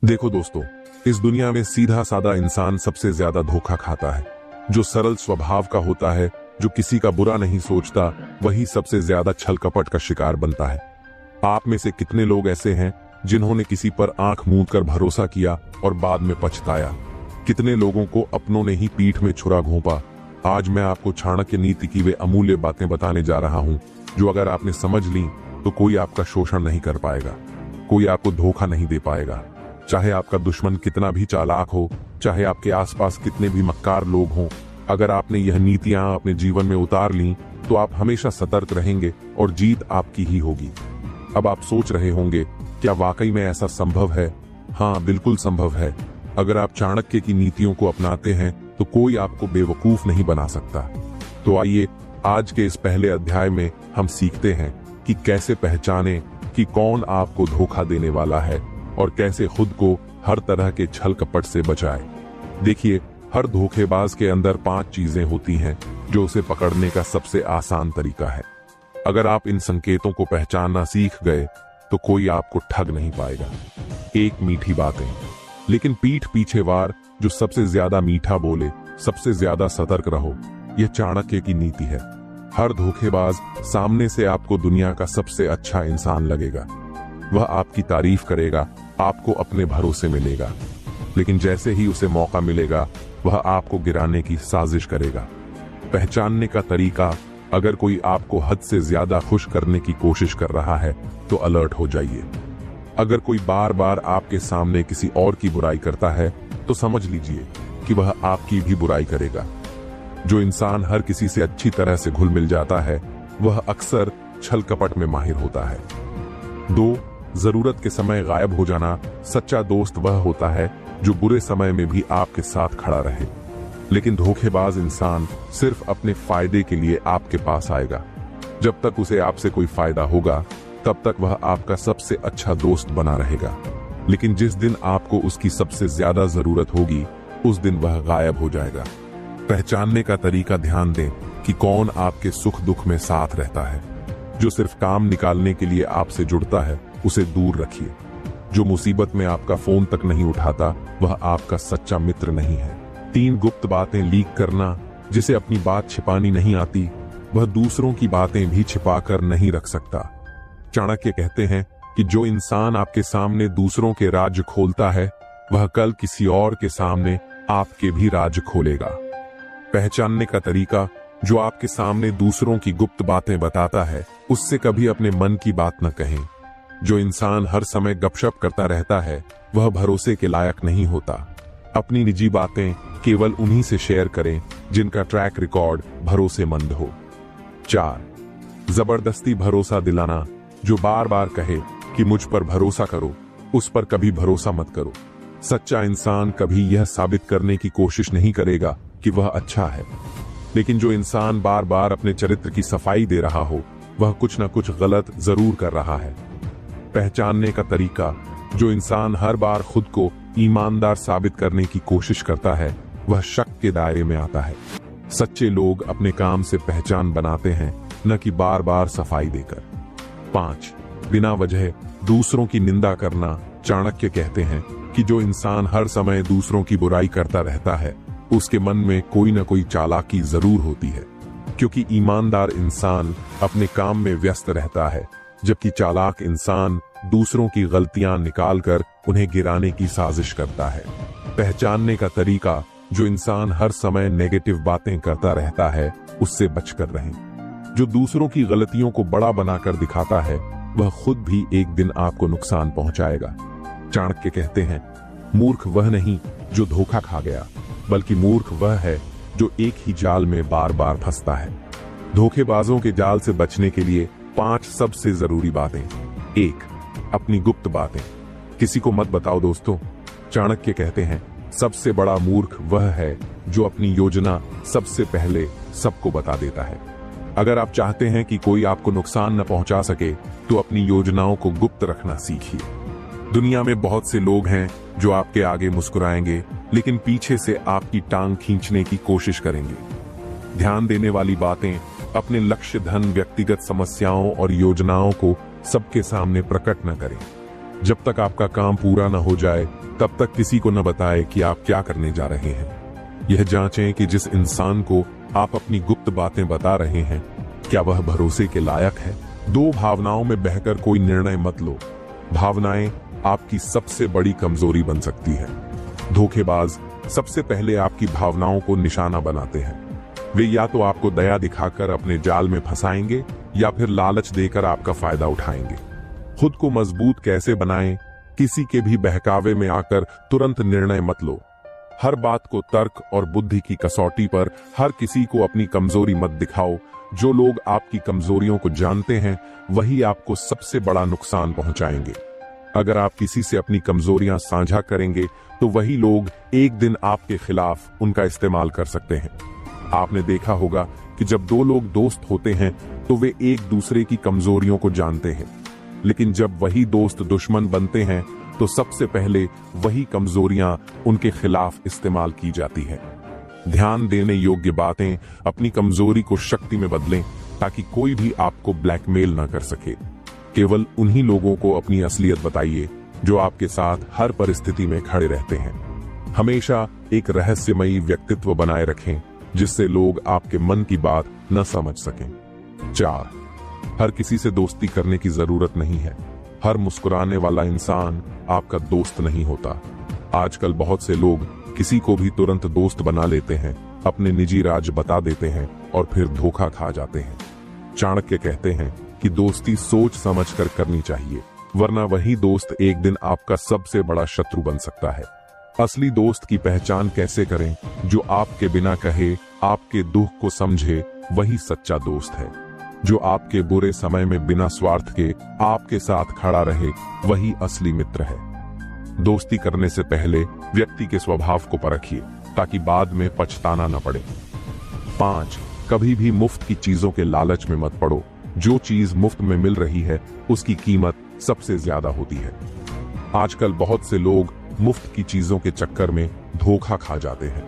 देखो दोस्तों, इस दुनिया में सीधा साधा इंसान सबसे ज्यादा धोखा खाता है। जो सरल स्वभाव का होता है, जो किसी का बुरा नहीं सोचता, वही सबसे ज्यादा छल कपट का शिकार बनता है। आप में से कितने लोग ऐसे हैं जिन्होंने किसी पर आंख मूंद कर भरोसा किया और बाद में पछताया? कितने लोगों को अपनों ने ही पीठ में छुरा घोंपा? आज मैं आपको चाणक्य नीति की वे अमूल्य बातें बताने जा रहा हूं, जो अगर आपने समझ ली तो कोई आपका शोषण नहीं कर पाएगा, कोई आपको धोखा नहीं दे पाएगा। चाहे आपका दुश्मन कितना भी चालाक हो, चाहे आपके आसपास कितने भी मक्कार लोग हों, अगर आपने यह नीतियां अपने जीवन में उतार ली तो आप हमेशा सतर्क रहेंगे और जीत आपकी ही होगी। अब आप सोच रहे होंगे, क्या वाकई में ऐसा संभव है? हाँ, बिल्कुल संभव है। अगर आप चाणक्य की नीतियों को अपनाते हैं तो कोई आपको बेवकूफ नहीं बना सकता। तो आइए आज के इस पहले अध्याय में हम सीखते हैं कि कैसे पहचानें कि कौन आपको धोखा देने वाला है और कैसे खुद को हर तरह के छल कपट से बचाए। देखिए, हर धोखेबाज के अंदर 5 चीजें होती हैं जो उसे पकड़ने का सबसे आसान तरीका है। अगर आप इन संकेतों को पहचानना सीख गए तो कोई आपको ठग नहीं पाएगा। 1, मीठी बातें, लेकिन पीठ पीछे वार। जो सबसे ज्यादा मीठा बोले, सबसे ज्यादा सतर्क रहो। यह चाणक्य की नीति है। हर धोखेबाज सामने से आपको दुनिया का सबसे अच्छा इंसान लगेगा। वह आपकी तारीफ करेगा, आपको अपने भरोसे मिलेगा, लेकिन जैसे ही उसे मौका मिलेगा वह आपको गिराने की साजिश करेगा। पहचानने का तरीका, अगर कोई आपको हद से ज्यादा खुश करने की कोशिश कर रहा है तो अलर्ट हो जाइए। अगर कोई बार बार आपके सामने किसी और की बुराई करता है तो समझ लीजिए कि वह आपकी भी बुराई करेगा। जो इंसान हर किसी से अच्छी तरह से घुल मिल जाता है वह अक्सर छल कपट में माहिर होता है। 2, जरूरत के समय गायब हो जाना। सच्चा दोस्त वह होता है जो बुरे समय में भी आपके साथ खड़ा रहे, लेकिन धोखेबाज इंसान सिर्फ अपने फायदे के लिए आपके पास आएगा। जब तक उसे आपसे कोई फायदा होगा तब तक वह आपका सबसे अच्छा दोस्त बना रहेगा, लेकिन जिस दिन आपको उसकी सबसे ज्यादा जरूरत होगी उस दिन वह गायब हो जाएगा। पहचानने का तरीका, ध्यान दें कि कौन आपके सुख दुख में साथ रहता है। जो सिर्फ काम निकालने के लिए आपसे जुड़ता है उसे दूर रखिए। जो मुसीबत में आपका फोन तक नहीं उठाता वह आपका सच्चा मित्र नहीं है। 3, गुप्त बातें लीक करना। जिसे अपनी बात छिपानी नहीं आती वह दूसरों की बातें भी छिपा कर नहीं रख सकता। चाणक्य कहते हैं कि जो इंसान आपके सामने दूसरों के राज खोलता है वह कल किसी और के सामने आपके भी राज खोलेगा। पहचानने का तरीका, जो आपके सामने दूसरों की गुप्त बातें बताता है उससे कभी अपने मन की बात न कहें। जो इंसान हर समय गपशप करता रहता है वह भरोसे के लायक नहीं होता। अपनी निजी बातें केवल उन्हीं से शेयर करें जिनका ट्रैक रिकॉर्ड भरोसेमंद हो। 4, जबरदस्ती भरोसा दिलाना। जो बार बार कहे कि मुझ पर भरोसा करो, उस पर कभी भरोसा मत करो। सच्चा इंसान कभी यह साबित करने की कोशिश नहीं करेगा कि वह अच्छा है, लेकिन जो इंसान बार बार अपने चरित्र की सफाई दे रहा हो वह कुछ न कुछ गलत जरूर कर रहा है। पहचानने का तरीका, जो इंसान हर बार खुद को ईमानदार साबित करने की कोशिश करता है वह शक के दायरे में आता है। सच्चे लोग अपने काम से पहचान बनाते हैं, न कि बार बार सफाई देकर। 5, बिना वजह दूसरों की निंदा करना। चाणक्य कहते हैं कि जो इंसान हर समय दूसरों की बुराई करता रहता है उसके मन में कोई न कोई चालाकी जरूर होती है, क्योंकि ईमानदार इंसान अपने काम में व्यस्त रहता है, जबकि चालाक इंसान दूसरों की गलतियां निकालकर उन्हें गिराने की साजिश करता है। पहचानने का तरीका, जो इंसान हर समय नेगेटिव बातें करता रहता है उससे बचकर रहें। जो दूसरों की गलतियों को बड़ा बनाकर दिखाता है वह खुद भी एक दिन आपको नुकसान पहुंचाएगा। चाणक्य कहते हैं, मूर्ख वह नहीं जो धोखा खा गया, बल्कि मूर्ख वह है जो एक ही जाल में बार बार फंसता है। धोखेबाजों के जाल से बचने के लिए 5 सबसे जरूरी बातें। 1, अपनी गुप्त बातें किसी को मत बताओ दोस्तों। चाणक्य कहते हैं, सबसे बड़ा मूर्ख वह है जो अपनी योजना सबसे पहले सबको बता देता है। अगर आप चाहते हैं कि कोई आपको नुकसान न पहुंचा सके तो अपनी योजनाओं को गुप्त रखना सीखिए। दुनिया में बहुत से लोग हैं जो आपके आगे मुस्कुराएंगे लेकिन पीछे से आपकी टांग खींचने की कोशिश करेंगे। ध्यान देने वाली बातें, अपने लक्ष्य, धन, व्यक्तिगत समस्याओं और योजनाओं को सबके सामने प्रकट न करें। जब तक आपका काम पूरा न हो जाए तब तक किसी को न बताएं कि आप क्या करने जा रहे हैं। यह जांचें कि जिस इंसान को आप अपनी गुप्त बातें बता रहे हैं क्या वह भरोसे के लायक है। दो भावनाओं में बहकर कोई निर्णय मत लो। भावनाएं आपकी सबसे बड़ी कमजोरी बन सकती है। धोखेबाज सबसे पहले आपकी भावनाओं को निशाना बनाते हैं। वे या तो आपको दया दिखाकर अपने जाल में फंसाएंगे या फिर लालच देकर आपका फायदा उठाएंगे। खुद को मजबूत कैसे बनाएं? किसी के भी बहकावे में आकर तुरंत निर्णय मत लो। हर बात को तर्क और बुद्धि की कसौटी पर हर किसी को अपनी कमजोरी मत दिखाओ। जो लोग आपकी कमजोरियों को जानते हैं वही आपको सबसे बड़ा नुकसान पहुंचाएंगे। अगर आप किसी से अपनी कमजोरियां साझा करेंगे तो वही लोग एक दिन आपके खिलाफ उनका इस्तेमाल कर सकते हैं। आपने देखा होगा कि जब दो लोग दोस्त होते हैं तो वे एक दूसरे की कमजोरियों को जानते हैं, लेकिन जब वही दोस्त दुश्मन बनते हैं तो सबसे पहले वही कमजोरियां उनके खिलाफ इस्तेमाल की जाती है। ध्यान देने योग्य बातें अपनी कमजोरी को शक्ति में बदलें ताकि कोई भी आपको ब्लैकमेल ना कर सके। केवल उन्हीं लोगों को अपनी असलियत बताइए जो आपके साथ हर परिस्थिति में खड़े रहते हैं। हमेशा एक रहस्यमयी व्यक्तित्व बनाए रखें जिससे लोग आपके मन की बात न समझ सकें। 4. हर किसी से दोस्ती करने की जरूरत नहीं है। हर मुस्कुराने वाला इंसान आपका दोस्त नहीं होता। आजकल बहुत से लोग किसी को भी तुरंत दोस्त बना लेते हैं, अपने निजी राज बता देते हैं और फिर धोखा खा जाते हैं। चाणक्य कहते हैं कि दोस्ती सोच समझ कर करनी चाहिए, वरना वही दोस्त एक दिन आपका सबसे बड़ा शत्रु बन सकता है। असली दोस्त की पहचान कैसे करें? जो आपके बिना कहे, आपके दुख को समझे, वही सच्चा दोस्त है। जो आपके बुरे समय में बिना स्वार्थ के आपके साथ खड़ा रहे, वही असली मित्र है। दोस्ती करने से पहले व्यक्ति के स्वभाव को परखिए ताकि बाद में पछताना न पड़े। 5. कभी भी मुफ्त की चीजों के लालच में मत पड़ो। जो चीज मुफ्त में मिल रही है उसकी कीमत सबसे ज्यादा होती है। आजकल बहुत से लोग मुफ्त की चीजों के चक्कर में धोखा खा जाते हैं।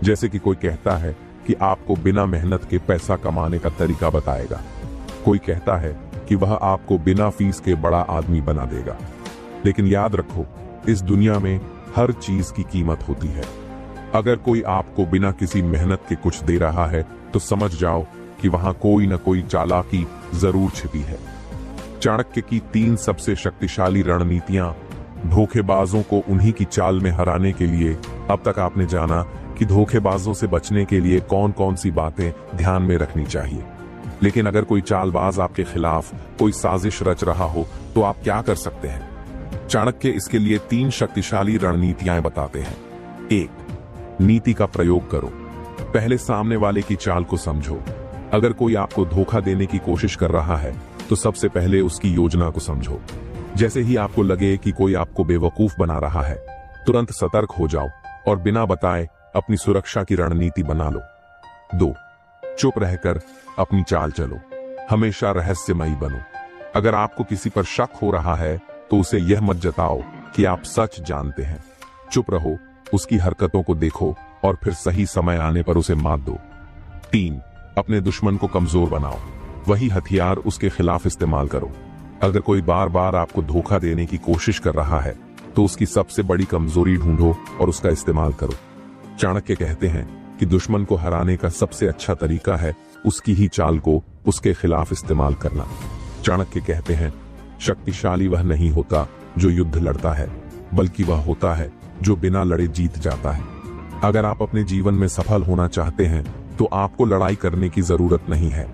जैसे कि कोई कहता है कि आपको बिना मेहनत के पैसा कमाने का तरीका बताएगा। कोई कहता है कि वह आपको बिना फीस के बड़ा आदमी बना देगा। लेकिन याद रखो, इस दुनिया में हर चीज की कीमत होती है। अगर कोई आपको बिना किसी मेहनत के कुछ दे रहा है तो समझ जाओ कि वहां कोई न कोई चालाकी जरूर छिपी है। चाणक्य की 3 सबसे शक्तिशाली रणनीतियां धोखेबाजों को उन्हीं की चाल में हराने के लिए। अब तक आपने जाना कि धोखेबाजों से बचने के लिए कौन कौन सी बातें ध्यान में रखनी चाहिए। लेकिन अगर कोई चालबाज आपके खिलाफ कोई साजिश रच रहा हो तो आप क्या कर सकते हैं? चाणक्य इसके लिए 3 शक्तिशाली रणनीतियां बताते हैं। 1. नीति का प्रयोग करो। पहले सामने वाले की चाल को समझो। अगर कोई आपको धोखा देने की कोशिश कर रहा है तो सबसे पहले उसकी योजना को समझो। जैसे ही आपको लगे कि कोई आपको बेवकूफ बना रहा है, तुरंत सतर्क हो जाओ और बिना बताए अपनी सुरक्षा की रणनीति बना लो। 2. चुप रहकर अपनी चाल चलो। हमेशा रहस्यमयी बनो। अगर आपको किसी पर शक हो रहा है तो उसे यह मत जताओ कि आप सच जानते हैं। चुप रहो, उसकी हरकतों को देखो और फिर सही समय आने पर उसे मात दो। 3. अपने दुश्मन को कमजोर बनाओ। वही हथियार उसके खिलाफ इस्तेमाल करो। अगर कोई बार बार आपको धोखा देने की कोशिश कर रहा है तो उसकी सबसे बड़ी कमजोरी ढूंढो और उसका इस्तेमाल करो। चाणक्य कहते हैं कि दुश्मन को हराने का सबसे अच्छा तरीका है उसकी ही चाल को उसके खिलाफ इस्तेमाल करना। चाणक्य कहते हैं, शक्तिशाली वह नहीं होता जो युद्ध लड़ता है, बल्कि वह होता है जो बिना लड़े जीत जाता है। अगर आप अपने जीवन में सफल होना चाहते हैं तो आपको लड़ाई करने की जरूरत नहीं है,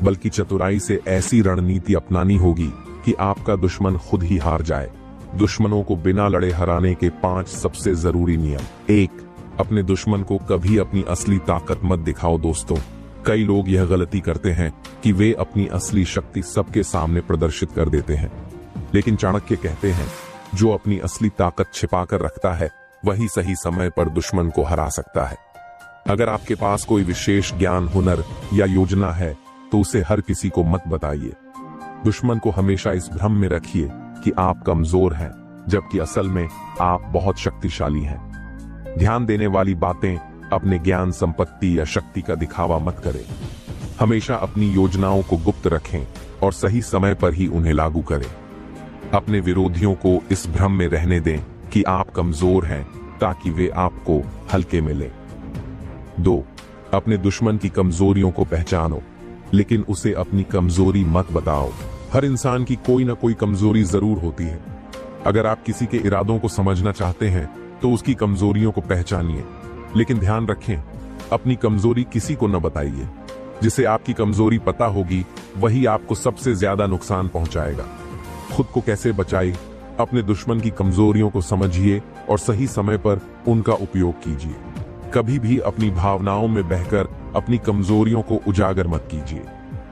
बल्कि चतुराई से ऐसी रणनीति अपनानी होगी कि आपका दुश्मन खुद ही हार जाए। दुश्मनों को बिना लड़े हराने के 5 सबसे जरूरी नियम। 1. अपने दुश्मन को कभी अपनी असली ताकत मत दिखाओ। दोस्तों, कई लोग यह गलती करते हैं कि वे अपनी असली शक्ति सबके सामने प्रदर्शित कर देते हैं। लेकिन चाणक्य कहते हैं, जो अपनी असली ताकत छिपा कर रखता है वही सही समय पर दुश्मन को हरा सकता है। अगर आपके पास कोई विशेष ज्ञान, हुनर या योजना है तो उसे हर किसी को मत बताइए। दुश्मन को हमेशा इस भ्रम में रखिए कि आप कमजोर हैं, जबकि असल में आप बहुत शक्तिशाली हैं। ध्यान देने वाली बातें, अपने ज्ञान, संपत्ति या शक्ति का दिखावा मत करें। हमेशा अपनी योजनाओं को गुप्त रखें और सही समय पर ही उन्हें लागू करें। अपने विरोधियों को इस भ्रम में रहने दें कि आप कमजोर हैं ताकि वे आपको हल्के में लें। 2. अपने दुश्मन की कमजोरियों को पहचानो, लेकिन उसे अपनी कमजोरी मत बताओ। हर इंसान की कोई ना कोई कमजोरी जरूर होती है। अगर आप किसी के इरादों को समझना चाहते हैं तो उसकी कमजोरियों को पहचानिए, लेकिन ध्यान रखें, अपनी कमजोरी किसी को न बताइए। जिसे आपकी कमजोरी पता होगी वही आपको सबसे ज्यादा नुकसान पहुंचाएगा। खुद को कैसे बचाएं? अपने दुश्मन की कमजोरियों को समझिए और सही समय पर उनका उपयोग कीजिए। कभी भी अपनी भावनाओं में बहकर अपनी कमजोरियों को उजागर मत कीजिए।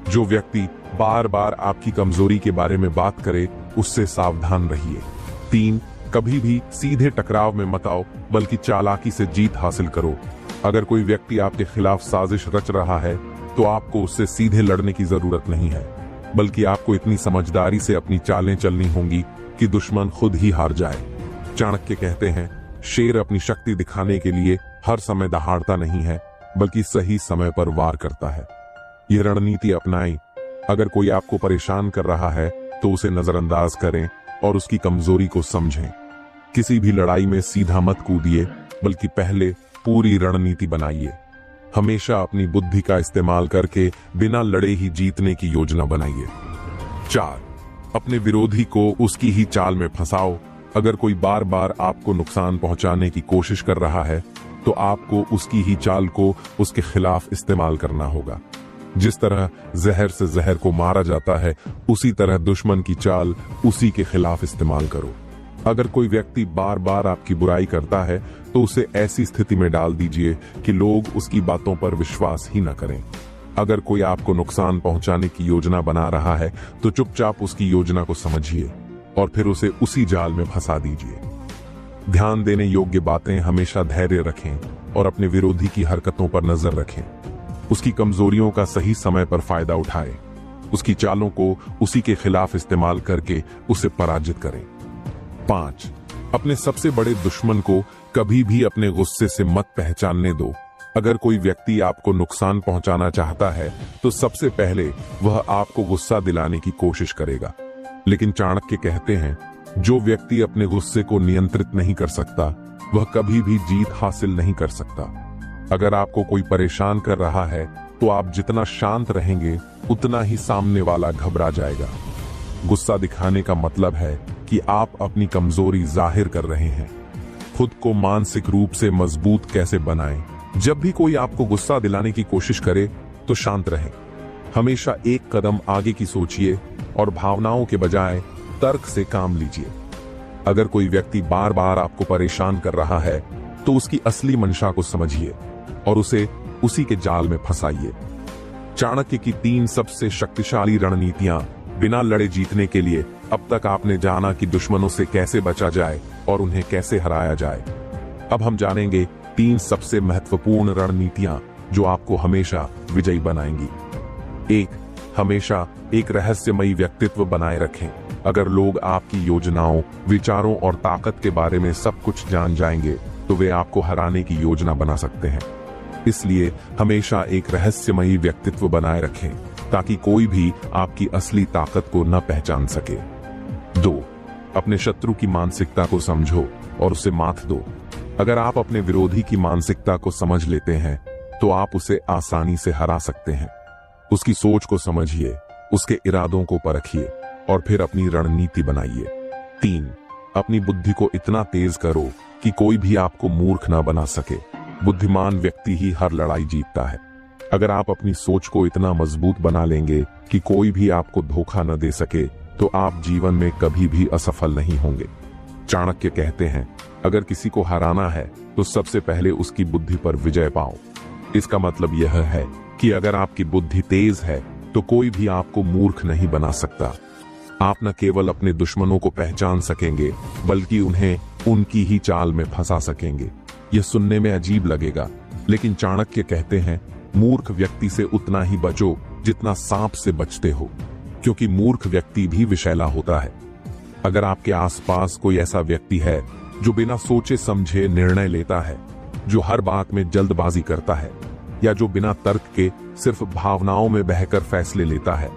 जो व्यक्ति बार बार आपकी कमजोरी के बारे में बात करे उससे सावधान रहिए। 3. कभी भी सीधे टकराव में मत आओ, बल्कि चालाकी से जीत हासिल करो। अगर कोई व्यक्ति आपके खिलाफ साजिश रच रहा है तो आपको उससे सीधे लड़ने की जरूरत नहीं है, बल्कि आपको इतनी समझदारी से अपनी चालें चलनी होंगी कि दुश्मन खुद ही हार जाए। चाणक्य कहते हैं, शेर अपनी शक्ति दिखाने के लिए हर समय दहाड़ता नहीं है, बल्कि सही समय पर वार करता है। यह रणनीति अपनाएं। अगर कोई आपको परेशान कर रहा है तो उसे नजरअंदाज करें और उसकी कमजोरी को समझें। किसी भी लड़ाई में सीधा मत कूदिए, बल्कि पहले पूरी रणनीति बनाइए। हमेशा अपनी बुद्धि का इस्तेमाल करके बिना लड़े ही जीतने की योजना बनाइए। 4. अपने विरोधी को उसकी ही चाल में फंसाओ। अगर कोई बार बार आपको नुकसान पहुंचाने की कोशिश कर रहा है तो आपको उसकी ही चाल को उसके खिलाफ इस्तेमाल करना होगा। जिस तरह जहर से जहर को मारा जाता है, उसी तरह दुश्मन की चाल उसी के खिलाफ इस्तेमाल करो। अगर कोई व्यक्ति बार बार आपकी बुराई करता है तो उसे ऐसी स्थिति में डाल दीजिए कि लोग उसकी बातों पर विश्वास ही न करें। अगर कोई आपको नुकसान पहुंचाने की योजना बना रहा है तो चुपचाप उसकी योजना को समझिए और फिर उसे उसी जाल में फंसा दीजिए। ध्यान देने योग्य बातें, हमेशा धैर्य रखें और अपने विरोधी की हरकतों पर नजर रखें। उसकी कमजोरियों का सही समय पर फायदा उठाएं। उसकी चालों को उसी के खिलाफ इस्तेमाल करके उसे पराजित करें। 5. अपने सबसे बड़े दुश्मन को कभी भी अपने गुस्से से मत पहचानने दो। अगर कोई व्यक्ति आपको नुकसान पहुंचाना चाहता है तो सबसे पहले वह आपको गुस्सा दिलाने की कोशिश करेगा। लेकिन चाणक्य कहते हैं, जो व्यक्ति अपने गुस्से को नियंत्रित नहीं कर सकता वह कभी भी जीत हासिल नहीं कर सकता। अगर आपको कोई परेशान कर रहा है तो आप जितना शांत रहेंगे उतना ही सामने वाला घबरा जाएगा। गुस्सा दिखाने का मतलब है कि आप अपनी कमजोरी जाहिर कर रहे हैं। खुद को मानसिक रूप से मजबूत कैसे बनाएं? जब भी कोई आपको गुस्सा दिलाने की कोशिश करे तो शांत रहें। हमेशा एक कदम आगे की सोचिए और भावनाओं के बजाय तर्क से काम लीजिए। अगर कोई व्यक्ति बार बार आपको परेशान कर रहा है तो उसकी असली मंशा को समझिए और उसे उसी के जाल में फंसाइए। चाणक्य की 3 सबसे शक्तिशाली रणनीतियां बिना लड़े जीतने के लिए। अब तक आपने जाना कि दुश्मनों से कैसे बचा जाए और उन्हें कैसे हराया जाए। अब हम जानेंगे 3 सबसे महत्वपूर्ण रणनीतियां जो आपको हमेशा विजयी बनाएंगी। 1. हमेशा एक रहस्यमयी व्यक्तित्व बनाए रखें। अगर लोग आपकी योजनाओं, विचारों और ताकत के बारे में सब कुछ जान जाएंगे तो वे आपको हराने की योजना बना सकते हैं। इसलिए हमेशा एक रहस्यमयी व्यक्तित्व बनाए रखें ताकि कोई भी आपकी असली ताकत को न पहचान सके। 2. अपने शत्रु की मानसिकता को समझो और उसे मात दो। अगर आप अपने विरोधी की मानसिकता को समझ लेते हैं तो आप उसे आसानी से हरा सकते हैं। उसकी सोच को समझिए, उसके इरादों को परखिए और फिर अपनी रणनीति बनाइए। 3. अपनी बुद्धि को इतना तेज करो कि कोई भी आपको मूर्ख ना बना सके। बुद्धिमान व्यक्ति ही हर लड़ाई जीतता है। अगर आप अपनी सोच को इतना मजबूत बना लेंगे कि कोई भी आपको धोखा न दे सके तो आप जीवन में कभी भी असफल नहीं होंगे। चाणक्य कहते हैं, अगर किसी को हराना है तो सबसे पहले उसकी बुद्धि पर विजय पाओ। इसका मतलब यह है कि अगर आपकी बुद्धि तेज है तो कोई भी आपको मूर्ख नहीं बना सकता। आप न केवल अपने दुश्मनों को पहचान सकेंगे बल्कि उन्हें उनकी ही चाल में फंसा सकेंगे। यह सुनने में अजीब लगेगा, लेकिन चाणक्य कहते हैं, मूर्ख व्यक्ति से उतना ही बचो जितना सांप से बचते हो, क्योंकि मूर्ख व्यक्ति भी विषैला होता है। अगर आपके आसपास कोई ऐसा व्यक्ति है जो बिना सोचे समझे निर्णय लेता है, जो हर बात में जल्दबाजी करता है या जो बिना तर्क के सिर्फ भावनाओं में बहकर फैसले लेता है,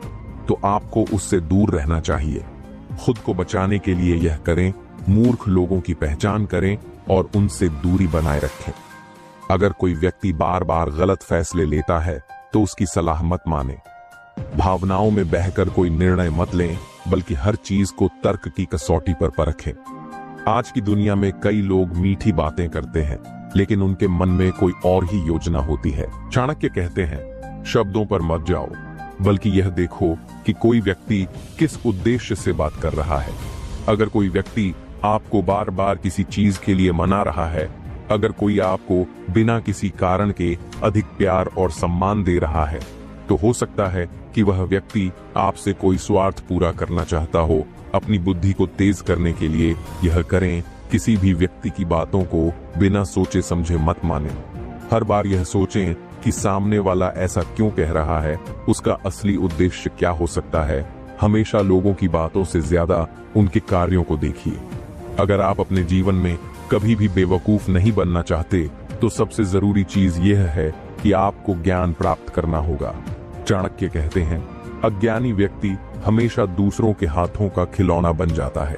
तो आपको उससे दूर रहना चाहिए। खुद को बचाने के लिए यह करें, मूर्ख लोगों की पहचान करें और उनसे दूरी बनाए रखें। अगर कोई व्यक्ति बार बार गलत फैसले लेता है तो उसकी सलाह मत माने। भावनाओं में बहकर कोई निर्णय मत लें, बल्कि हर चीज को तर्क की कसौटी पर परखें। आज की दुनिया में कई लोग मीठी बातें करते हैं, लेकिन उनके मन में कोई और ही योजना होती है। चाणक्य कहते हैं, शब्दों पर मत जाओ, बल्कि यह देखो कि कोई व्यक्ति किस उद्देश्य से बात कर रहा है। अगर कोई व्यक्ति आपको बार बार किसी चीज के लिए मना रहा है, अगर कोई आपको बिना किसी कारण के अधिक प्यार और सम्मान दे रहा है, तो हो सकता है कि वह व्यक्ति आपसे कोई स्वार्थ पूरा करना चाहता हो। अपनी बुद्धि को तेज करने के लिए यह करें, किसी भी व्यक्ति की बातों को बिना सोचे समझे मत मानें। हर बार यह सोचें कि सामने वाला ऐसा क्यों कह रहा है, उसका असली उद्देश्य क्या हो सकता है। हमेशा लोगों की बातों से ज्यादा उनके कार्यों को देखिए। अगर आप अपने जीवन में कभी भी बेवकूफ नहीं बनना चाहते, तो सबसे जरूरी चीज यह है कि आपको ज्ञान प्राप्त करना होगा। चाणक्य कहते हैं, अज्ञानी व्यक्ति हमेशा दूसरों के हाथों का खिलौना बन जाता है।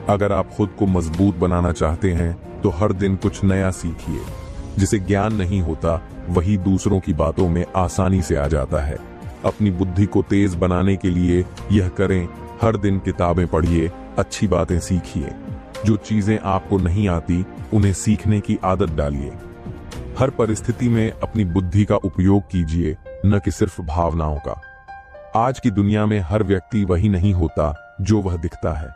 अगर आप खुद को मजबूत बनाना चाहते हैं, तो हर दिन कुछ नया सीखिए। जिसे ज्ञान नहीं होता, वही दूसरों की बातों में आसानी से आ जाता है। अपनी बुद्धि को तेज बनाने के लिए यह करें, हर दिन किताबें पढ़िए, अच्छी बातें सीखिए। जो चीजें आपको नहीं आती, उन्हें सीखने की आदत डालिए। हर परिस्थिति में अपनी बुद्धि का उपयोग कीजिए, न कि सिर्फ भावनाओं का। आज की दुनिया में हर व्यक्ति वही नहीं होता जो वह दिखता है।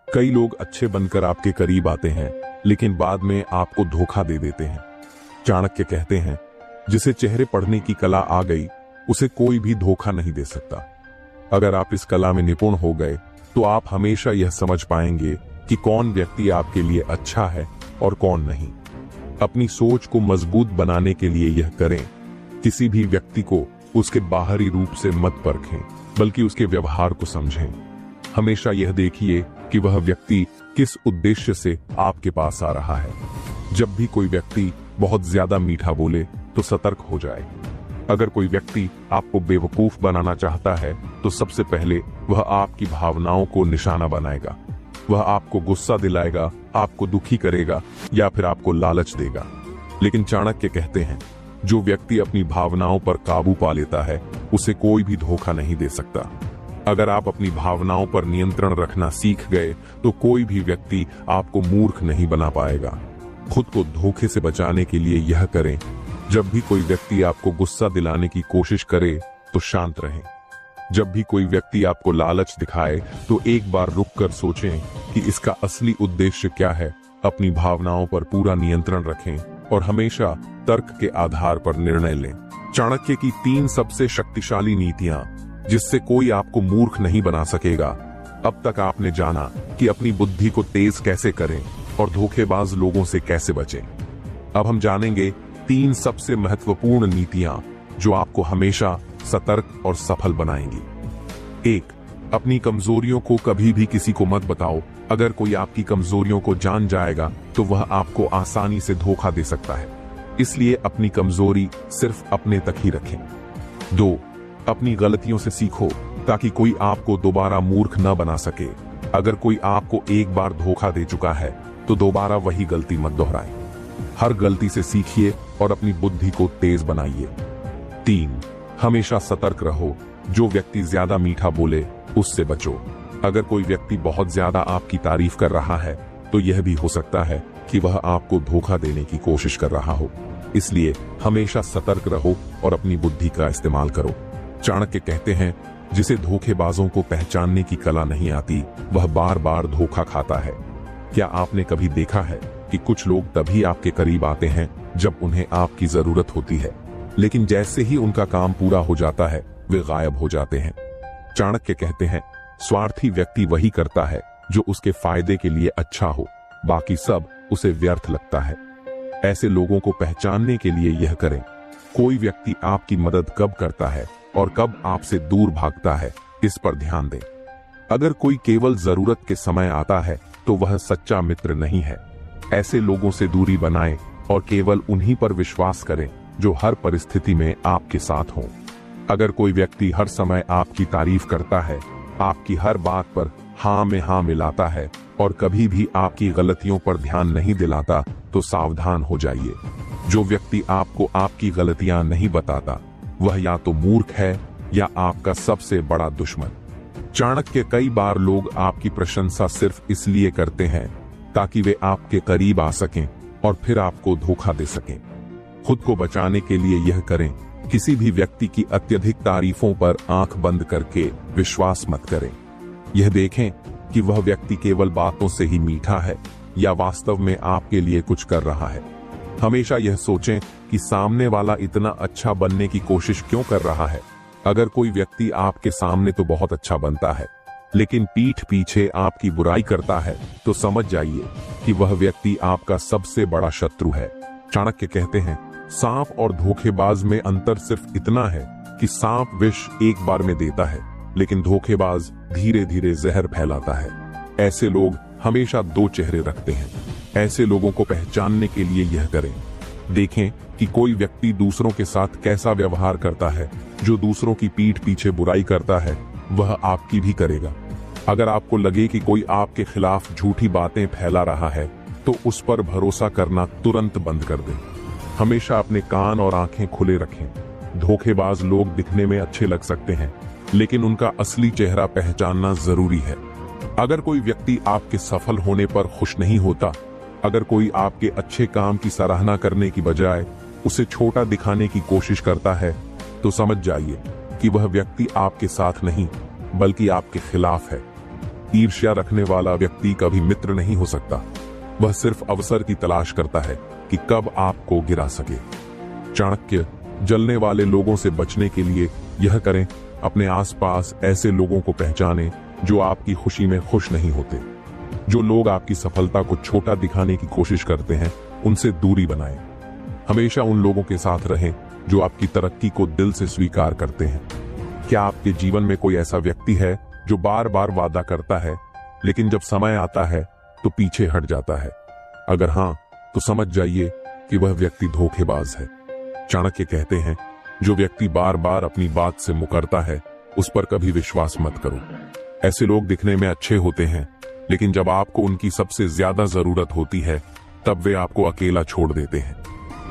कई लोग अच्छे बनकर आपके करीब आते हैं, लेकिन बाद में आपको धोखा दे देते हैं। चाणक्य कहते हैं, जिसे चेहरे पढ़ने की कला आ गई, उसे कोई भी धोखा नहीं दे सकता। अगर आप इस कला में निपुण हो गए, तो आप हमेशा यह समझ पाएंगे कि कौन व्यक्ति आपके लिए अच्छा है और कौन नहीं। अपनी सोच को मजबूत बनाने के लिए यह करें, किसी भी व्यक्ति को उसके बाहरी रूप से मत परखें, बल्कि उसके व्यवहार को समझें। हमेशा यह देखिए कि वह व्यक्ति किस उद्देश्य से आपके पास आ रहा है। जब भी कोई व्यक्ति बहुत ज्यादा मीठा बोले, तो सतर्क हो जाए। अगर कोई व्यक्ति आपको बेवकूफ बनाना चाहता है, तो सबसे पहले वह आपकी भावनाओं को निशाना बनाएगा। वह आपको गुस्सा दिलाएगा, आपको दुखी करेगा या फिर आपको लालच देगा। लेकिन चाणक्य कहते हैं, जो व्यक्ति अपनी भावनाओं पर काबू पा लेता है, उसे कोई भी धोखा नहीं दे सकता। अगर आप अपनी भावनाओं पर नियंत्रण रखना सीख गए, तो कोई भी व्यक्ति आपको मूर्ख नहीं बना पाएगा। खुद को धोखे से बचाने के लिए यह करें, जब भी कोई व्यक्ति आपको गुस्सा दिलाने की कोशिश करे, तो शांत रहें। जब भी कोई व्यक्ति आपको लालच दिखाए, तो एक बार रुककर सोचें कि इसका असली उद्देश्य क्या है। अपनी भावनाओं पर पूरा नियंत्रण रखें और हमेशा तर्क के आधार पर निर्णय लें। चाणक्य की 3 सबसे शक्तिशाली नीतियां, जिससे कोई आपको मूर्ख नहीं बना सकेगा। अब तक आपने जाना कि अपनी बुद्धि को तेज कैसे करें और धोखेबाज लोगों से कैसे बचें। अब हम जानेंगे 3 सबसे महत्वपूर्ण नीतियां जो आपको हमेशा सतर्क और सफल बनाएंगी। 1. अपनी कमजोरियों को कभी भी किसी को मत बताओ। अगर कोई आपकी कमजोरियों को जान जाएगा, तो वह आपको आसानी से धोखा दे सकता है। इसलिए अपनी कमजोरी सिर्फ अपने तक ही रखें। 2. अपनी गलतियों से सीखो, ताकि कोई आपको दोबारा मूर्ख न बना सके। अगर कोई आपको एक बार धोखा दे चुका है, तो दोबारा वही गलती मत दोहराएं। हर गलती से सीखिए और अपनी बुद्धि को तेज बनाइए। 3. हमेशा सतर्क रहो। जो व्यक्ति ज्यादा मीठा बोले, उससे बचो। अगर कोई व्यक्ति बहुत ज्यादा आपकी तारीफ कर रहा है, तो यह भी हो सकता है कि वह आपको धोखा देने की कोशिश कर रहा हो। इसलिए हमेशा सतर्क रहो और अपनी बुद्धि का इस्तेमाल करो। चाणक्य कहते हैं, जिसे धोखेबाजों को पहचानने की कला नहीं आती, वह बार बार धोखा खाता है। क्या आपने कभी देखा है कि कुछ लोग तभी आपके करीब आते हैं जब उन्हें आपकी जरूरत होती है, लेकिन जैसे ही उनका काम पूरा हो जाता है, वे गायब हो जाते हैं। चाणक्य कहते हैं, स्वार्थी व्यक्ति वही करता है जो उसके फायदे के लिए अच्छा हो, बाकी सब उसे व्यर्थ लगता है। ऐसे लोगों को पहचानने के लिए यह करें, कोई व्यक्ति आपकी मदद कब करता है और कब आपसे दूर भागता है, इस पर ध्यान दें। अगर कोई केवल जरूरत के समय आता है, तो वह सच्चा मित्र नहीं है। ऐसे लोगों से दूरी बनाएं और केवल उन्हीं पर विश्वास करें जो हर परिस्थिति में आपके साथ हों। अगर कोई व्यक्ति हर समय आपकी तारीफ करता है, आपकी हर बात पर हाँ में हाँ मिलाता है और कभी भी आपकी गलतियों पर ध्यान नहीं दिलाता, तो सावधान हो जाइए। जो व्यक्ति आपको आपकी गलतियां नहीं बताता, वह या तो मूर्ख है या आपका सबसे बड़ा दुश्मन। चाणक्य, कई बार लोग आपकी प्रशंसा सिर्फ इसलिए करते हैं ताकि वे आपके करीब आ सकें और फिर आपको धोखा दे सकें। खुद को बचाने के लिए यह करें, किसी भी व्यक्ति की अत्यधिक तारीफों पर आंख बंद करके विश्वास मत करें। यह देखें कि वह व्यक्ति केवल बातों से ही मीठा है या वास्तव में आपके लिए कुछ कर रहा है। हमेशा यह सोचें कि सामने वाला इतना अच्छा बनने की कोशिश क्यों कर रहा है। अगर कोई व्यक्ति आपके सामने तो बहुत अच्छा बनता है, लेकिन पीठ पीछे आपकी बुराई करता है, तो समझ जाइए कि वह व्यक्ति आपका सबसे बड़ा शत्रु है। चाणक्य कहते हैं, सांप और धोखेबाज में अंतर सिर्फ इतना है कि सांप विष एक बार में देता है, लेकिन धोखेबाज धीरे धीरे जहर फैलाता है। ऐसे लोग हमेशा दो चेहरे रखते हैं। ऐसे लोगों को पहचानने के लिए यह करें, देखें कि कोई व्यक्ति दूसरों के साथ कैसा व्यवहार करता है। जो दूसरों की पीठ पीछे बुराई करता है, वह आपकी भी करेगा। अगर आपको लगे कि कोई आपके खिलाफ झूठी बातें फैला रहा है, तो उस पर भरोसा करना तुरंत बंद कर दें। हमेशा अपने कान और आंखें खुले रखें। धोखेबाज लोग दिखने में अच्छे लग सकते हैं, लेकिन उनका असली चेहरा पहचानना जरूरी है। अगर कोई व्यक्ति आपके सफल होने पर खुश नहीं होता, अगर कोई आपके अच्छे काम की सराहना करने की बजाय उसे छोटा दिखाने की कोशिश करता है, तो समझ जाइए कि वह व्यक्ति आपके साथ नहीं बल्कि आपके खिलाफ है। ईर्ष्या रखने वाला व्यक्ति कभी मित्र नहीं हो सकता। वह सिर्फ अवसर की तलाश करता है कि कब आपको गिरा सके। चाणक्य, जलने वाले लोगों से बचने के लिए यह करें, अपने आसपास ऐसे लोगों को पहचानें जो आपकी खुशी में खुश नहीं होते। जो लोग आपकी सफलता को छोटा दिखाने की कोशिश करते हैं, उनसे दूरी बनाएं। हमेशा उन लोगों के साथ रहें जो आपकी तरक्की को दिल से स्वीकार करते हैं। क्या आपके जीवन में कोई ऐसा व्यक्ति है जो बार बार वादा करता है, लेकिन जब समय आता है तो पीछे हट जाता है? अगर हाँ, तो समझ जाइए कि वह व्यक्ति धोखेबाज है। चाणक्य कहते हैं, जो व्यक्ति बार बार अपनी बात से मुकरता है, उस पर कभी विश्वास मत करो। ऐसे लोग दिखने में अच्छे होते हैं, लेकिन जब आपको उनकी सबसे ज्यादा जरूरत होती है, तब वे आपको अकेला छोड़ देते हैं।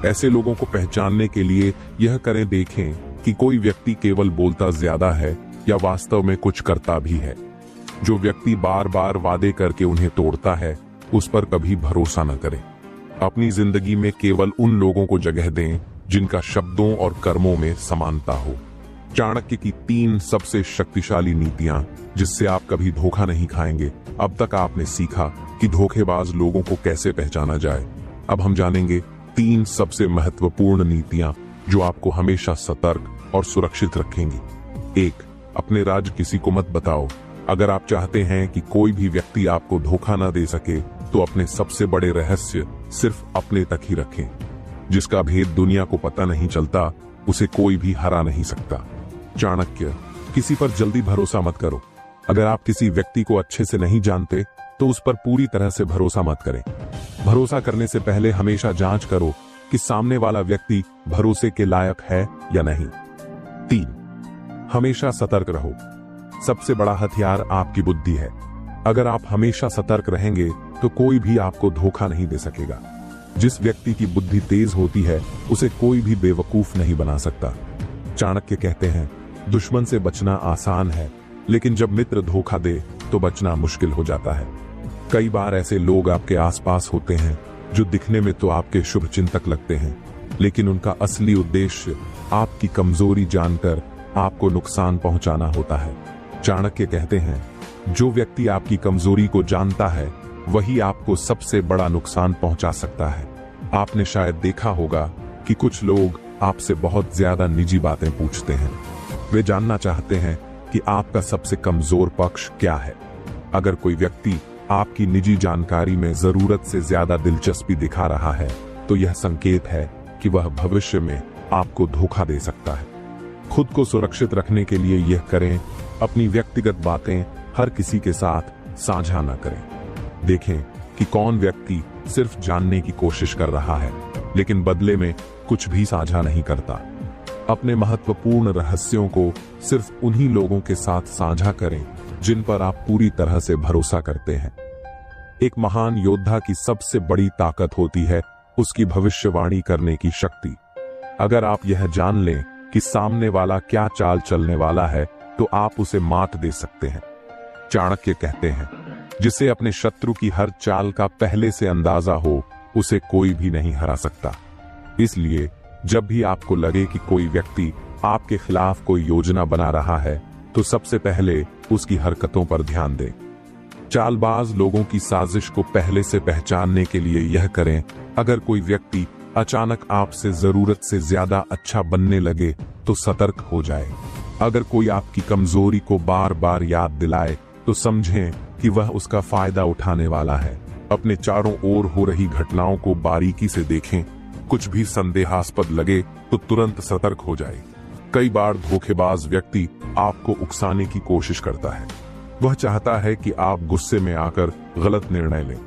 ऐसे लोगों को पहचानने के लिए यह करें, देखें कि कोई व्यक्ति केवल बोलता ज्यादा है या वास्तव में कुछ करता भी है। जो व्यक्ति बार बार वादे करके उन्हें तोड़ता है, उस पर कभी भरोसा न करें। अपनी जिंदगी में केवल उन लोगों को जगह दें जिनका शब्दों और कर्मों में समानता हो। चाणक्य की 3 सबसे शक्तिशाली नीतियां जिससे आप कभी धोखा नहीं खाएंगे। अब तक आपने सीखा कि धोखेबाज लोगों को कैसे पहचाना जाए। अब हम जानेंगे 3 सबसे महत्वपूर्ण नीतियां जो आपको हमेशा सतर्क और सुरक्षित रखेंगी। 1, अपने राज किसी को मत बताओ। अगर आप चाहते हैं कि कोई भी व्यक्ति आपको धोखा न दे सके, तो अपने सबसे बड़े रहस्य सिर्फ अपने तक ही रखें। जिसका भेद दुनिया को पता नहीं चलता, उसे कोई भी हरा नहीं सकता। चाणक्य, किसी पर जल्दी भरोसा मत करो। अगर आप किसी व्यक्ति को अच्छे से नहीं जानते, तो उस पर पूरी तरह से भरोसा मत करें। भरोसा करने से पहले हमेशा जांच करो कि सामने वाला व्यक्ति भरोसे के लायक है या नहीं। 3, हमेशा सतर्क रहो। सबसे बड़ा हथियार आपकी बुद्धि है। अगर आप हमेशा सतर्क रहेंगे, तो कोई भी आपको धोखा नहीं दे सकेगा। जिस व्यक्ति की बुद्धि तेज होती है, उसे कोई भी बेवकूफ नहीं बना सकता। चाणक्य कहते हैं, दुश्मन से बचना आसान है, लेकिन जब मित्र धोखा दे तो बचना मुश्किल हो जाता है। कई बार ऐसे लोग आपके आसपास होते हैं जो दिखने में तो आपके शुभ चिंतक लगते हैं, लेकिन उनका असली उद्देश्य आपकी कमजोरी जानकर आपको नुकसान पहुंचाना होता है। चाणक्य कहते हैं, जो व्यक्ति आपकी कमजोरी को जानता है, वही आपको सबसे बड़ा नुकसान पहुंचा सकता है। आपने शायद देखा होगा कि कुछ लोग आपसे बहुत ज्यादा निजी बातें पूछते हैं। वे जानना चाहते हैं कि आपका सबसे कमजोर पक्ष क्या है। अगर कोई व्यक्ति आपकी निजी जानकारी में जरूरत से ज्यादा दिलचस्पी दिखा रहा है, तो यह संकेत है कि वह भविष्य में आपको धोखा दे सकता है। खुद को सुरक्षित रखने के लिए यह करें, अपनी व्यक्तिगत बातें हर किसी के साथ साझा न करें। देखें कि कौन व्यक्ति सिर्फ जानने की कोशिश कर रहा है, लेकिन बदले में कुछ भी साझा नहीं करता। अपने महत्वपूर्ण रहस्यों को सिर्फ उन्हीं लोगों के साथ साझा करें जिन पर आप पूरी तरह से भरोसा करते हैं। एक महान योद्धा की सबसे बड़ी ताकत होती है उसकी भविष्यवाणी करने की शक्ति। अगर आप यह जान लें कि सामने वाला क्या चाल चलने वाला है तो आप उसे मात दे सकते हैं। चाणक्य कहते हैं, जिसे अपने शत्रु की हर चाल का पहले से अंदाजा हो उसे कोई भी नहीं हरा सकता। इसलिए जब भी आपको लगे कि कोई व्यक्ति आपके खिलाफ कोई योजना बना रहा है तो सबसे पहले उसकी हरकतों पर ध्यान दें। चालबाज लोगों की साजिश को पहले से पहचानने के लिए यह करें, अगर कोई व्यक्ति अचानक आपसे जरूरत से ज्यादा अच्छा बनने लगे तो सतर्क हो जाए। अगर कोई आपकी कमजोरी को बार बार याद दिलाए तो समझें कि वह उसका फायदा उठाने वाला है। अपने चारों ओर हो रही घटनाओं को बारीकी से देखें, कुछ भी संदेहास्पद लगे तो तुरंत सतर्क हो जाए। कई बार धोखेबाज व्यक्ति आपको उकसाने की कोशिश करता है। वह चाहता है कि आप गुस्से में आकर गलत निर्णय लें,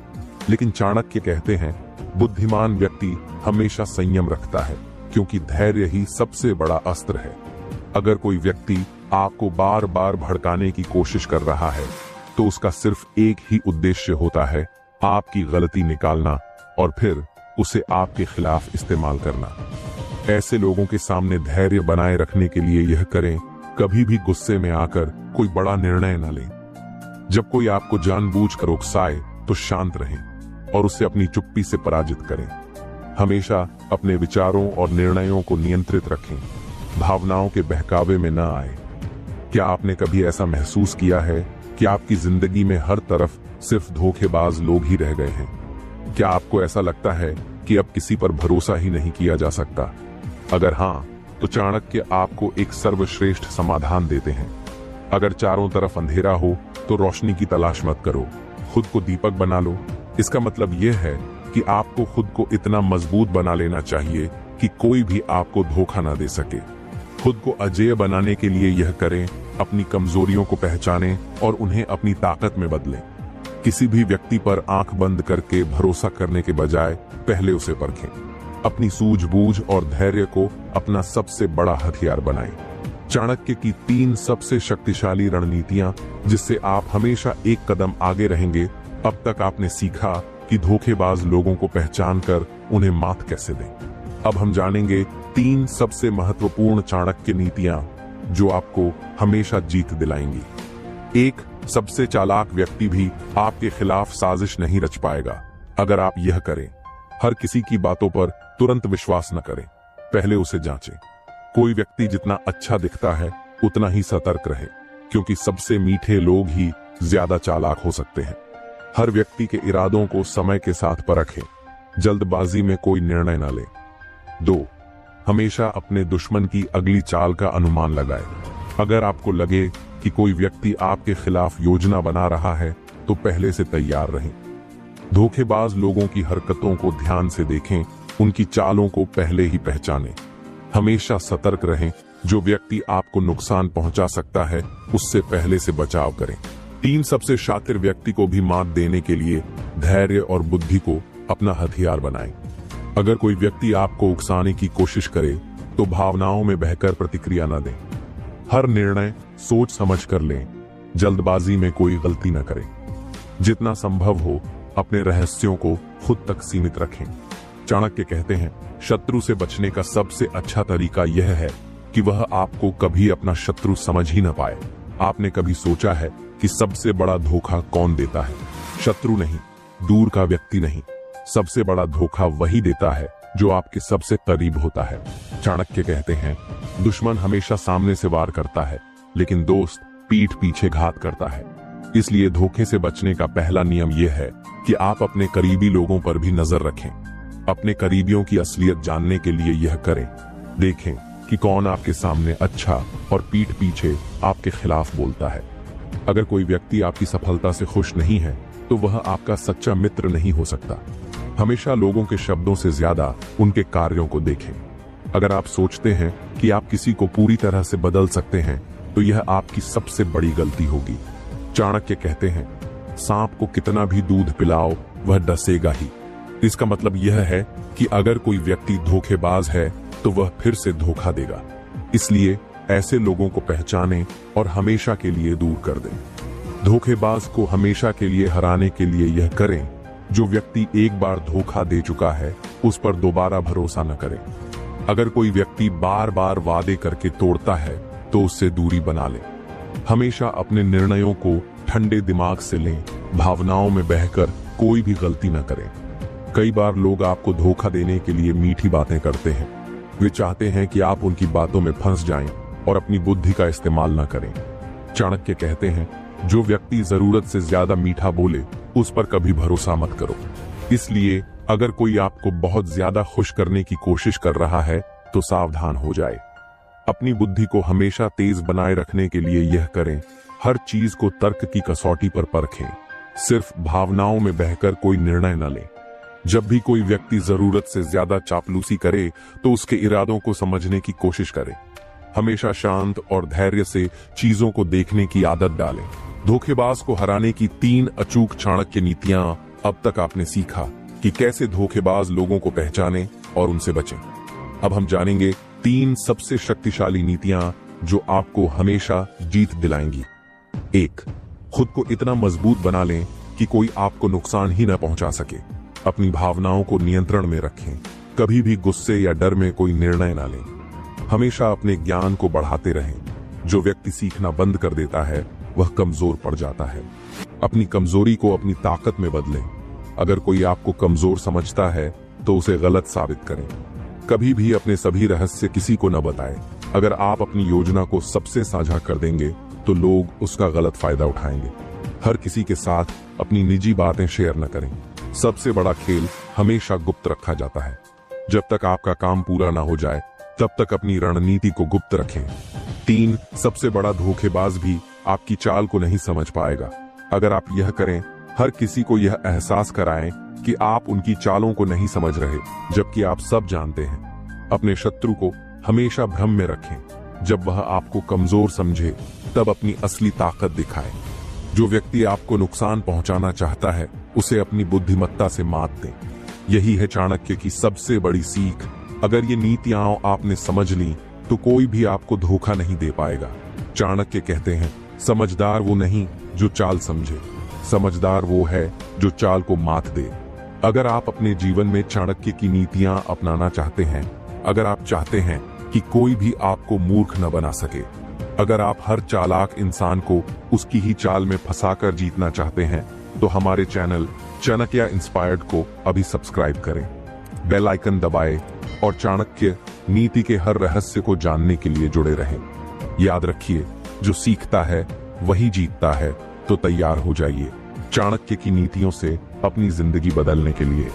लेकिन चाणक्य कहते हैं, बुद्धिमान व्यक्ति हमेशा संयम रखता है, क्योंकि धैर्य ही सबसे बड़ा अस्त्र है। अगर कोई व्यक्ति आपको बार बार भड़काने की कोशिश कर रहा है तो उसका सिर्फ एक ही उद्देश्य होता है, आपकी गलती निकालना और फिर उसे आपके खिलाफ इस्तेमाल करना। ऐसे लोगों के सामने धैर्य बनाए रखने के लिए यह करें, कभी भी गुस्से में आकर कोई बड़ा निर्णय न लें। जब कोई आपको जानबूझकर उकसाए तो शांत रहें और उसे अपनी चुप्पी से पराजित करें। हमेशा अपने विचारों और निर्णयों को नियंत्रित रखें, भावनाओं के बहकावे में न आए। क्या आपने कभी ऐसा महसूस किया है कि आपकी जिंदगी में हर तरफ सिर्फ धोखेबाज लोग ही रह गए हैं? क्या आपको ऐसा लगता है कि अब किसी पर भरोसा ही नहीं किया जा सकता? अगर हाँ, तो चाणक्य आपको एक सर्वश्रेष्ठ समाधान देते हैं। अगर चारों तरफ अंधेरा हो तो रोशनी की तलाश मत करो, खुद को दीपक बना लो। इसका मतलब यह है कि आपको खुद को इतना मजबूत बना लेना चाहिए कि कोई भी आपको धोखा ना दे सके। खुद को अजेय बनाने के लिए यह करें, अपनी कमजोरियों को पहचानें और उन्हें अपनी ताकत में बदलें। किसी भी व्यक्ति पर आंख बंद करके भरोसा करने के बजाय पहले उसे परखें। अपनी सूझबूझ और धैर्य को अपना सबसे बड़ा हथियार बनाएं। चाणक्य की 3 सबसे शक्तिशाली रणनीतियां, जिससे आप हमेशा एक कदम आगे रहेंगे। अब तक आपने सीखा कि धोखेबाज लोगों को पहचान कर उन्हें मात कैसे दें। अब हम जानेंगे 3 सबसे महत्वपूर्ण चाणक्य नीतियां जो आपको हमेशा जीत दिलाएंगी। 1, सबसे चालाक व्यक्ति भी आपके खिलाफ साजिश नहीं रच पाएगा अगर आप यह करें। हर किसी की बातों पर तुरंत विश्वास न करें, पहले उसे जांचें। कोई व्यक्ति जितना अच्छा दिखता है उतना ही सतर्क रहे, क्योंकि सबसे मीठे लोग ही ज्यादा चालाक हो सकते हैं। हर व्यक्ति के इरादों को समय के साथ परखें, जल्दबाजी में कोई निर्णय न लें। 2, हमेशा अपने दुश्मन की अगली चाल का अनुमान लगाएं। अगर आपको लगे कि कोई व्यक्ति आपके खिलाफ योजना बना रहा है तो पहले से तैयार रहें। धोखेबाज लोगों की हरकतों को ध्यान से देखें, उनकी चालों को पहले ही पहचानें। हमेशा सतर्क रहें, जो व्यक्ति आपको नुकसान पहुंचा सकता है उससे पहले से बचाव करें। 3, सबसे शातिर व्यक्ति को भी मात देने के लिए धैर्य और बुद्धि को अपना हथियार बनाएं। अगर कोई व्यक्ति आपको उकसाने की कोशिश करे तो भावनाओं में बहकर प्रतिक्रिया न दें। हर निर्णय सोच समझ कर लें, जल्दबाजी में कोई गलती न करें। जितना संभव हो अपने रहस्यों को खुद तक सीमित रखें। चाणक्य कहते हैं, शत्रु से बचने का सबसे अच्छा तरीका यह है कि वह आपको कभी अपना शत्रु समझ ही न पाए। आपने कभी सोचा है कि सबसे बड़ा धोखा कौन देता है? शत्रु नहीं, दूर का व्यक्ति नहीं, सबसे बड़ा धोखा वही देता है जो आपके सबसे करीब होता है। चाणक्य कहते हैं, दुश्मन हमेशा सामने से वार करता है, लेकिन दोस्त पीठ पीछे घात करता है। इसलिए धोखे से बचने का पहला नियम यह है कि आप अपने करीबी लोगों पर भी नजर रखें। अपने करीबियों की असलियत जानने के लिए यह करें, देखें कि कौन आपके सामने अच्छा और पीठ पीछे आपके खिलाफ बोलता है। अगर कोई व्यक्ति आपकी सफलता से खुश नहीं है तो वह आपका सच्चा मित्र नहीं हो सकता। हमेशा लोगों के शब्दों से ज्यादा उनके कार्यों को देखें। अगर आप सोचते हैं कि आप किसी को पूरी तरह से बदल सकते हैं तो यह आपकी सबसे बड़ी गलती होगी। चाणक्य कहते हैं, सांप को कितना भी दूध पिलाओ वह डसेगा ही। इसका मतलब यह है कि अगर कोई व्यक्ति धोखेबाज है तो वह फिर से धोखा देगा। इसलिए ऐसे लोगों को पहचानें और हमेशा के लिए दूर कर दें। धोखेबाज को हमेशा के लिए हराने के लिए यह करें, जो व्यक्ति एक बार धोखा दे चुका है उस पर दोबारा भरोसा न करें। अगर कोई व्यक्ति बार बार वादे करके तोड़ता है तो उससे दूरी बना लें। हमेशा अपने निर्णयों को ठंडे दिमाग से लें, भावनाओं में बहकर कोई भी गलती न करें। कई बार लोग आपको धोखा देने के लिए मीठी बातें करते हैं। वे चाहते हैं कि आप उनकी बातों में फंस जाएं और अपनी बुद्धि का इस्तेमाल न करें। चाणक्य कहते हैं, जो व्यक्ति जरूरत से ज्यादा मीठा बोले उस पर कभी भरोसा मत करो। इसलिए अगर कोई आपको बहुत ज्यादा खुश करने की कोशिश कर रहा है तो सावधान हो जाए। अपनी बुद्धि को हमेशा तेज बनाए रखने के लिए यह करें, हर चीज को तर्क की कसौटी पर परखें। सिर्फ भावनाओं में बहकर कोई निर्णय न लें। जब भी कोई व्यक्ति जरूरत से ज्यादा चापलूसी करे तो उसके इरादों को समझने की कोशिश करें। हमेशा शांत और धैर्य से चीजों को देखने की आदत डालें। धोखेबाज को हराने की 3 अचूक चाणक्य नीतियां अब तक आपने सीखा कि कैसे धोखेबाज लोगों को पहचानें और उनसे बचें। अब हम जानेंगे 3 सबसे शक्तिशाली नीतियां जो आपको हमेशा जीत दिलाएंगी। 1. खुद को इतना मजबूत बना लें कि कोई आपको नुकसान ही न पहुंचा सके। अपनी भावनाओं को नियंत्रण में रखें। कभी भी गुस्से या डर में कोई निर्णय न लें। हमेशा अपने ज्ञान को बढ़ाते रहें। जो व्यक्ति सीखना बंद कर देता है वह कमजोर पड़ जाता है। अपनी कमजोरी को अपनी ताकत में बदलें। अगर कोई आपको कमजोर समझता है तो उसे गलत साबित करें। कभी भी अपने सभी रहस्य किसी को न बताएं। अगर आप अपनी योजना को सबसे साझा कर देंगे तो लोग उसका गलत फायदा उठाएंगे। हर किसी के साथ अपनी निजी बातें शेयर न करें। सबसे बड़ा खेल हमेशा गुप्त रखा जाता है। जब तक आपका काम पूरा ना हो जाए तब तक अपनी रणनीति को गुप्त रखें। 3. सबसे बड़ा धोखेबाज भी आपकी चाल को नहीं समझ पाएगा। अगर आप यह करें, हर किसी को यह एहसास कराएं कि आप उनकी चालों को नहीं समझ रहे, जबकि आप सब जानते हैं। अपने शत्रु को हमेशा भ्रम में रखें। जब वह आपको कमजोर समझे तब अपनी असली ताकत दिखाएं। जो व्यक्ति आपको नुकसान पहुंचाना चाहता है उसे अपनी बुद्धिमत्ता से मात दें। यही है चाणक्य की सबसे बड़ी सीख। अगर ये नीतियां आपने समझ ली तो कोई भी आपको धोखा नहीं दे पाएगा। चाणक्य कहते हैं, समझदार वो नहीं जो चाल समझे, समझदार वो है जो चाल को मात दे। अगर आप अपने जीवन में चाणक्य की नीतियां अपनाना चाहते हैं, अगर आप चाहते हैं कि कोई भी आपको मूर्ख न बना सके, अगर आप हर चालाक इंसान को उसकी ही चाल में फंसाकर जीतना चाहते हैं, तो हमारे चैनल चाणक्य इंस्पायर्ड को अभी सब्सक्राइब करें, बेल आइकन दबाएं और चाणक्य नीति के हर रहस्य को जानने के लिए जुड़े रहें। याद रखिए, जो सीखता है वही जीतता है। तो तैयार हो जाइए चाणक्य की नीतियों से अपनी जिंदगी बदलने के लिए।